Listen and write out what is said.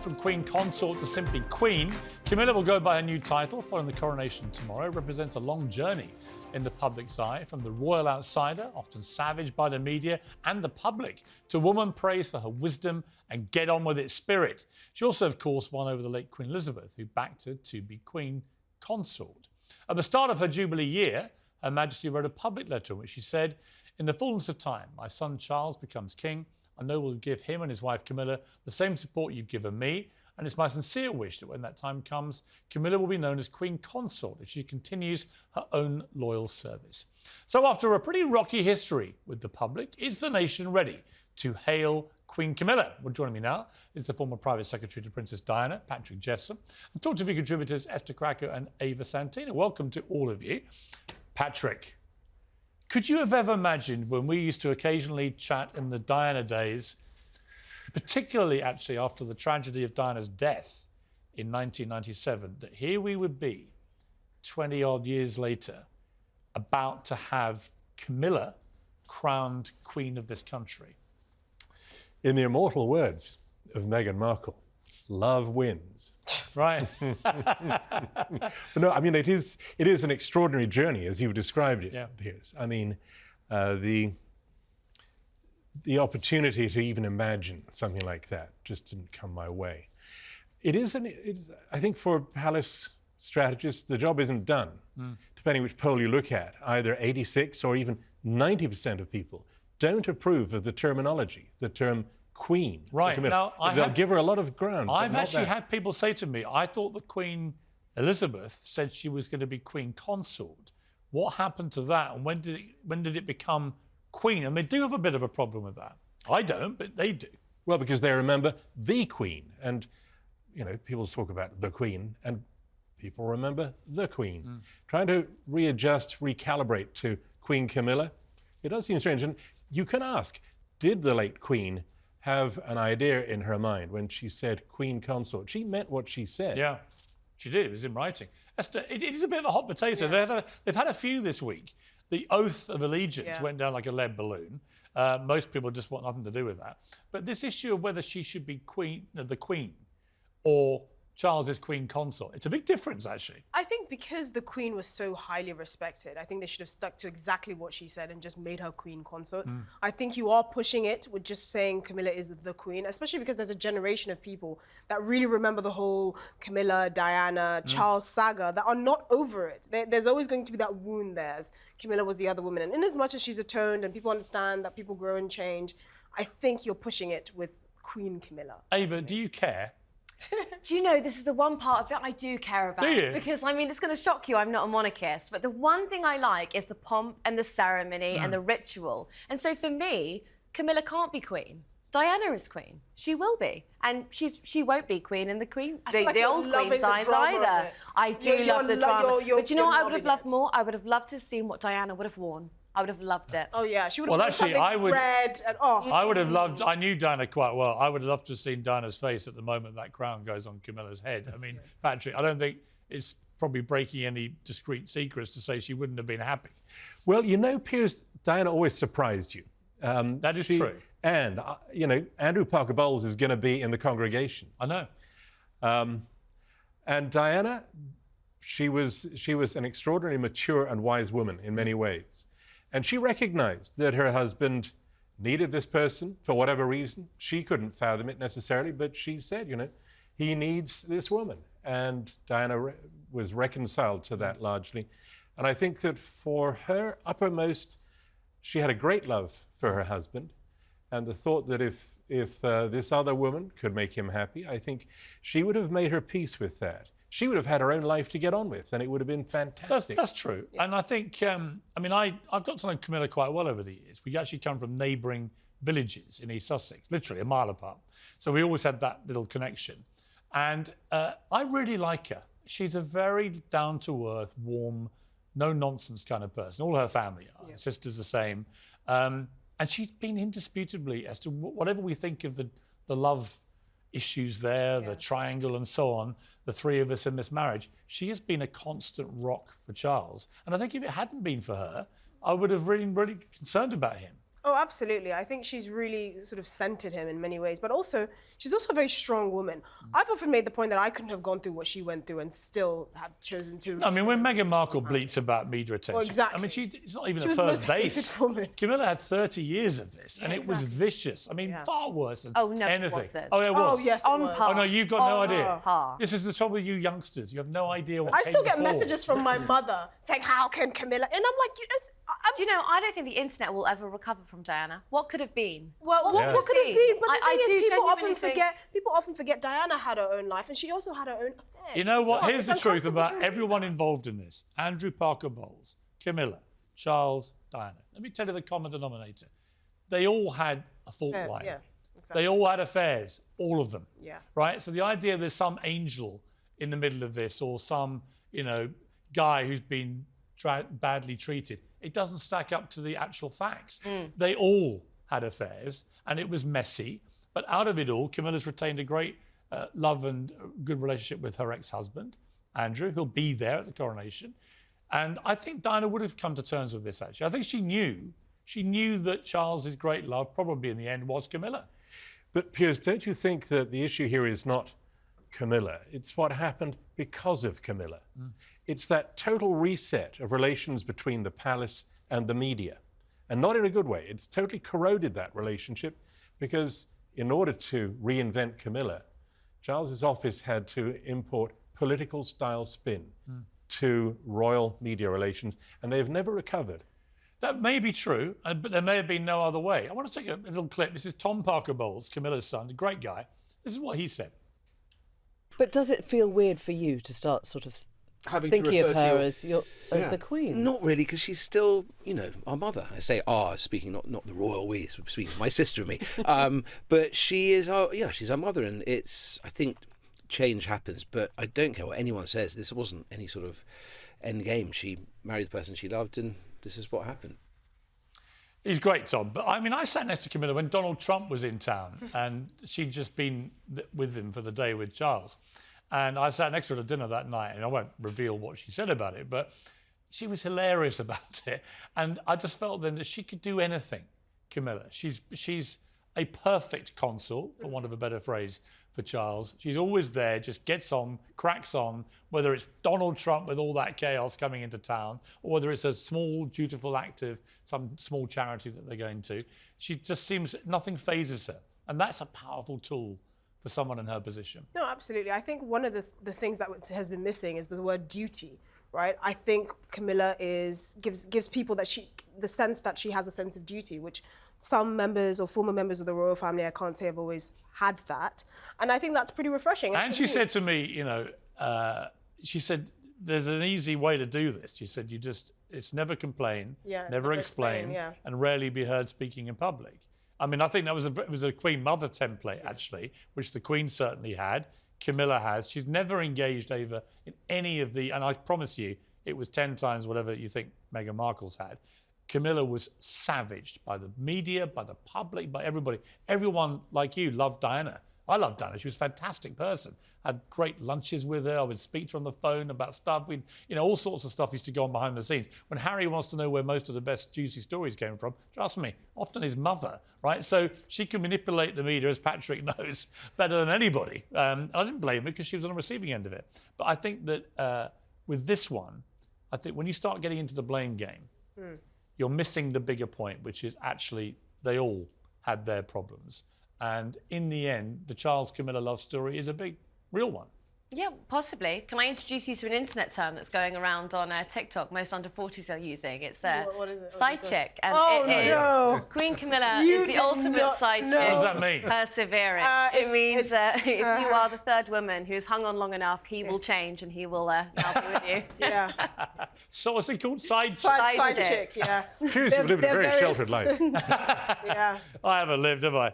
From Queen Consort to simply Queen, Camilla will go by her new title following the coronation tomorrow. It represents a long journey in the public's eye, from the royal outsider, often savaged by the media and the public, to woman praised for her wisdom and get on with it spirit. She also, of course, won over the late Queen Elizabeth, who backed her to be Queen Consort. At the start of her Jubilee year, Her Majesty wrote a public letter in which she said, "In the fullness of time, my son Charles becomes king. I know we'll give him and his wife Camilla the same support you've given me, and it's my sincere wish that when that time comes, Camilla will be known as Queen Consort as she continues her own loyal service." So after a pretty rocky history with the public, is the nation ready to hail Queen Camilla? Well, joining me now is the former Private Secretary to Princess Diana, Patrick Jeffson, and Talk TV contributors Esther Krakow and Ava Santina. Welcome to all of you. Patrick, could you have ever imagined when we used to occasionally chat in the Diana days, particularly actually after the tragedy of Diana's death in 1997, that here we would be 20 odd years later about to have Camilla crowned Queen of this country? In the immortal words of Meghan Markle, love wins. Right. No, I mean, it is an extraordinary journey, as you've described it, Yeah. Piers. I mean, the opportunity to even imagine something like that just didn't come my way. I think for palace strategists, the job isn't done, depending which poll you look at. Either 86 or even 90% of people don't approve of the terminology, the term Queen. Right. Now, they'll give her a lot of ground. I've actually had people say to me, I thought that Queen Elizabeth said she was going to be Queen Consort. What happened to that, and when did it become Queen? And they do have a bit of a problem with that. I don't, but they do. Well, because they remember the Queen. And, you know, people talk about the Queen, and people remember the Queen. Trying to readjust, recalibrate to Queen Camilla, it does seem strange. And you can ask, did the late Queen have an idea in her mind when she said Queen Consort? She meant what she said. Yeah, she did. It was in writing. Esther, it is a bit of a hot potato. Yeah. They've had a few this week. The oath of allegiance went down like a lead balloon. Most people just want nothing to do with that. But this issue of whether she should be the Queen or Charles is Queen Consort, it's a big difference, actually. I think because the Queen was so highly respected, I think they should have stuck to exactly what she said and just made her Queen Consort. I think you are pushing it with just saying Camilla is the Queen, especially because there's a generation of people that really remember the whole Camilla, Diana, Charles saga that are not over it. There's always going to be that wound there, as Camilla was the other woman. And in as much as she's atoned and people understand that people grow and change, I think you're pushing it with Queen Camilla. Ava, do you care? Do you know, this is the one part of it I do care about. Do you? Because, I mean, it's going to shock you, I'm not a monarchist, but the one thing I like is the pomp and the ceremony and the ritual. And so for me, Camilla can't be Queen. Diana is Queen. She will be. And she won't be Queen in the old Queen's eyes either. I do love the drama. But you know what I would have loved more? I would have loved to have seen what Diana would have worn. I would have loved it. Oh yeah, she would have. Well, actually, I would. Red and I would have loved. I knew Diana quite well. I would have loved to have seen Diana's face at the moment that crown goes on Camilla's head. I mean, Patrick, I don't think it's probably breaking any discreet secrets to say she wouldn't have been happy. Well, you know, Piers, Diana always surprised you. That is true. And, you know, Andrew Parker Bowles is going to be in the congregation. I know. And Diana, she was an extraordinarily mature and wise woman in many ways. And she recognized that her husband needed this person for whatever reason. She couldn't fathom it necessarily, but she said, you know, he needs this woman. And Diana was reconciled to that largely. And I think that for her uppermost, she had a great love for her husband. And the thought that if this other woman could make him happy, I think she would have made her peace with that. She would have had her own life to get on with, and it would have been fantastic. That's true. Yeah. And I think, I mean, I've got to know Camilla quite well over the years. We actually come from neighbouring villages in East Sussex, literally a mile apart. So we always had that little connection. And I really like her. She's a very down-to-earth, warm, no-nonsense kind of person. All her family are. Yeah. Her sister's the same. And she's been indisputably, as to whatever we think of the love issues there, the triangle and so on, the three of us in this marriage, she has been a constant rock for Charles. And I think if it hadn't been for her, I would have really, really concerned about him. Oh, absolutely. I think she's really sort of centered him in many ways, but also she's also a very strong woman. I've often made the point that I couldn't have gone through what she went through and still have chosen to. I mean, when Meghan Markle bleats about media attention, Well, exactly. I mean, it's not even She a was the first most base. hated woman. Camilla had 30 years of this, and it was exactly. vicious. I mean, Yeah. far worse than Oh, no, it anything. wasn't. Oh, it was. Oh, yes, it On was. par. Oh, no, you've got no On idea. par. This is the trouble with you youngsters. You have no idea what I came still get before. messages from my mother saying, "How can Camilla?" And I'm like, Do you know, I don't think the internet will ever recover from Diana. What could have been? Well, Yeah. what could it be? But the I thing do is, people often genuinely think- forget. People often forget Diana had her own life, and she also had her own affairs. You know what? So Here's the it's truth uncomfortable about to read everyone that. involved in this. Andrew Parker Bowles, Camilla, Charles, Diana. Let me tell you the common denominator. They all had a fault Yeah, line. yeah, exactly. They all had affairs, all of them. Yeah. Right? So the idea there's some angel in the middle of this or some, guy who's been badly treated, it doesn't stack up to the actual facts. They all had affairs and it was messy. But out of it all, Camilla's retained a great love and good relationship with her ex-husband, Andrew, who'll be there at the coronation. And I think Diana would have come to terms with this, actually. I think she knew that Charles's great love, probably in the end, was Camilla. But Piers, don't you think that the issue here is not Camilla? It's what happened because of Camilla. It's that total reset of relations between the palace and the media. And not in a good way. It's totally corroded that relationship because in order to reinvent Camilla, Charles's office had to import political style spin to royal media relations, and they've never recovered. That may be true, but there may have been no other way. I want to take a little clip. This is Tom Parker Bowles, Camilla's son, a great guy. This is what he said. But does it feel weird for you to start sort of Having to thinking of refer to her your- as Yeah. the Queen? Not really, because she's still, our mother. I say speaking not the royal we, speaking for my sister and me. But she is she's our mother, and I think change happens, but I don't care what anyone says. This wasn't any sort of end game. She married the person she loved, and this is what happened. He's great, Tom. But I mean, I sat next to Camilla when Donald Trump was in town and she'd just been with him for the day with Charles. And I sat next to her at dinner that night, and I won't reveal what she said about it, but she was hilarious about it. And I just felt then that she could do anything, Camilla. She's a perfect consort, for want of a better phrase, for Charles. She's always there, just gets on, cracks on, whether it's Donald Trump with all that chaos coming into town, or whether it's a small, dutiful act of some small charity that they're going to. She just seems, nothing phases her. And that's a powerful tool for someone in her position. No, absolutely. I think one of the things that has been missing is the word duty, right? I think Camilla gives people the sense that she has a sense of duty, which some members or former members of the royal family, I can't say have always had that. And I think that's pretty refreshing. And she said to me, she said, there's an easy way to do this. She said, it's never complain, Yeah, never never explain, explain, yeah. and rarely be heard speaking in public. I mean, I think that was a Queen Mother template, actually, which the Queen certainly had. Camilla has. She's never engaged over in any of and I promise you, it was 10 times whatever you think Meghan Markle's had. Camilla was savaged by the media, by the public, by everybody. Everyone, like you, loved Diana. I loved Diana. She was a fantastic person. Had great lunches with her. I would speak to her on the phone about stuff. All sorts of stuff used to go on behind the scenes. When Harry wants to know where most of the best juicy stories came from, trust me, often his mother, right? So she can manipulate the media, as Patrick knows, better than anybody. I didn't blame her because she was on the receiving end of it. But I think that with this one, I think when you start getting into the blame game, you're missing the bigger point, which is actually they all had their problems. And in the end, the Charles Camilla love story is a big, real one. Yeah, possibly. Can I introduce you to an internet term that's going around on TikTok? Most under 40s are using. It's What is it? side chick, and Oh, it is no. Queen Camilla You is the did ultimate not side know. chick. What does that mean? Persevering. It means if you are the third woman who's hung on long enough, he will change and he will now be with you. Yeah. So what's it called? Side chick? Side Side chick, chick. yeah. Piers, you've lived a they're very various- sheltered life. Yeah. I haven't lived, have I?